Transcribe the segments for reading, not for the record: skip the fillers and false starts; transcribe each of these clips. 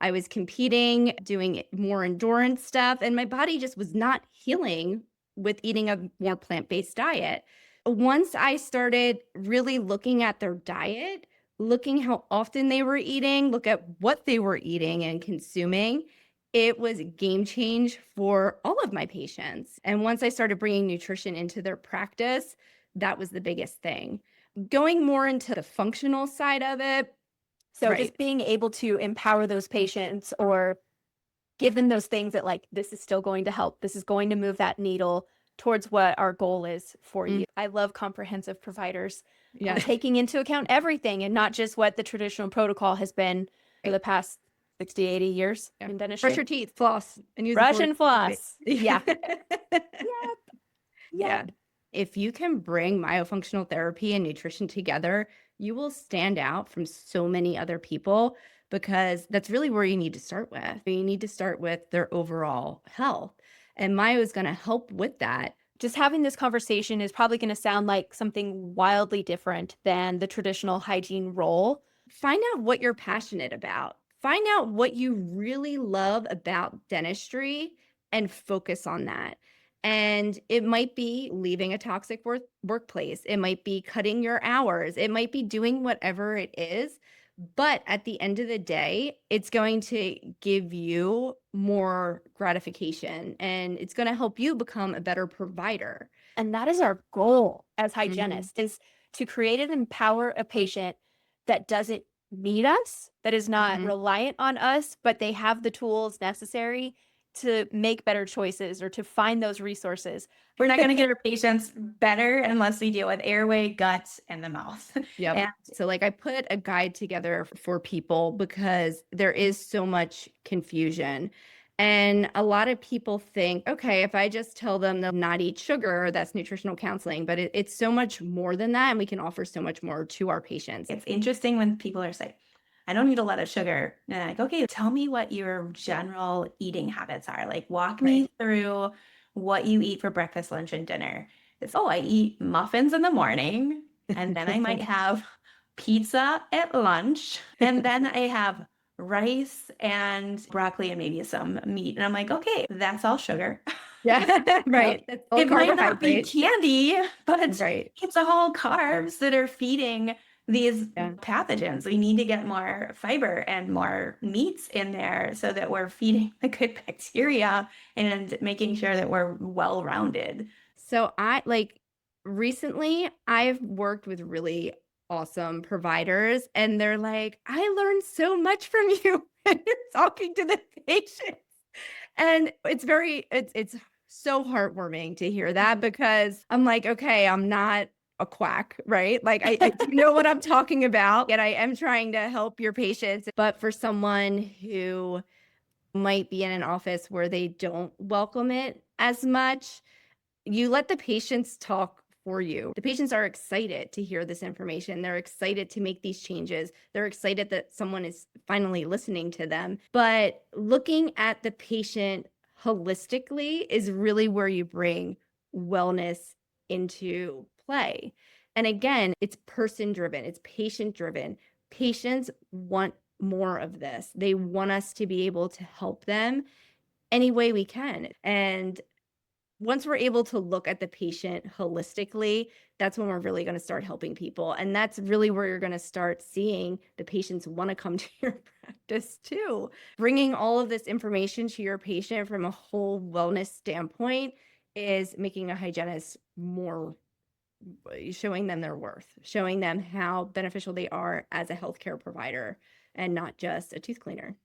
I was competing, doing more endurance stuff, and my body just was not healing with eating a more plant-based diet. Once I started really looking at their diet, looking how often they were eating, look at what they were eating and consuming, it was a game change for all of my patients. And once I started bringing nutrition into their practice, that was the biggest thing. Going more into the functional side of it, So right. just being able to empower those patients or give them those things that like, this is still going to help. This is going to move that needle towards what our goal is for Mm, you. I love comprehensive providers yeah. taking into account everything and not just what the traditional protocol has been for the past 60, 80 years Yeah. in Brush dentistry. your teeth, floss, and use the Brush fork. and floss. Yeah. Yep. Yeah. Yep. If you can bring myofunctional therapy and nutrition together, you will stand out from so many other people because that's really where you need to start with. You need to start with their overall health. And myo is going to help with that. Just having this conversation is probably going to sound like something wildly different than the traditional hygiene role. Find out what you're passionate about. Find out what you really love about dentistry and focus on that. And it might be leaving a toxic workplace. It might be cutting your hours. It might be doing whatever it is. But at the end of the day, it's going to give you more gratification and it's going to help you become a better provider. And that is our goal as Mhm. hygienists, is to create and empower a patient that doesn't need us, that is not Mhm. reliant on us, but they have the tools necessary to make better choices or to find those resources. We're not going to get our patients better unless we deal with airway, gut, and the mouth. Yep. And So like I put a guide together for people because there is so much confusion. And a lot of people think, okay, if I just tell them they'll not eat sugar, that's nutritional counseling. But it's so much more than that. And we can offer so much more to our patients. it's interesting when people are saying, I don't eat a lot of sugar. And I'm like, okay, tell me what your general eating habits are. Like, walk me through what you eat for breakfast, lunch, and dinner. It's, oh, I eat muffins in the morning, and then I might have pizza at lunch, and then I have rice and broccoli and maybe some meat. And I'm like, okay, that's all sugar. Yeah, right. That's all It might not be carbohydrates. candy, but Right. it's all carbs that are feeding these Yeah. pathogens. We need to get more fiber and more meats in there so that we're feeding the good bacteria and making sure that we're well-rounded. So recently I've worked with really awesome providers and they're like, I learned so much from you when you're talking to the patients. And it's so heartwarming to hear that because I'm like, okay, I'm not a quack, right? Like I do know what I'm talking about, and I am trying to help your patients. But for someone who might be in an office where they don't welcome it as much, you let the patients talk for you. The patients are excited to hear this information. They're excited to make these changes. They're excited that someone is finally listening to them. But looking at the patient holistically is really where you bring wellness into play. And again, it's person driven, it's patient driven. Patients want more of this. They want us to be able to help them any way we can. And once we're able to look at the patient holistically, that's when we're really going to start helping people. And that's really where you're going to start seeing the patients want to come to your practice too. Bringing all of this information to your patient from a whole wellness standpoint is making a hygienist more, showing them their worth, showing them how beneficial they are as a healthcare provider and not just a tooth cleaner.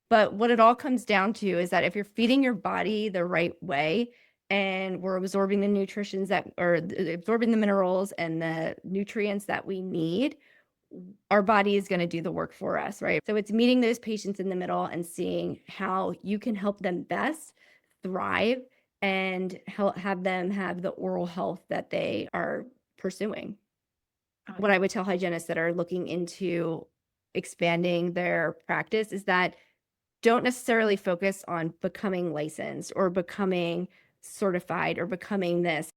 But what it all comes down to is that if you're feeding your body the right way and we're absorbing the nutritions absorbing the minerals and the nutrients that we need, our body is going to do the work for us, right? So it's meeting those patients in the middle and seeing how you can help them best thrive and have them have the oral health that they are pursuing. What I would tell hygienists that are looking into expanding their practice is that don't necessarily focus on becoming licensed or becoming certified or becoming this.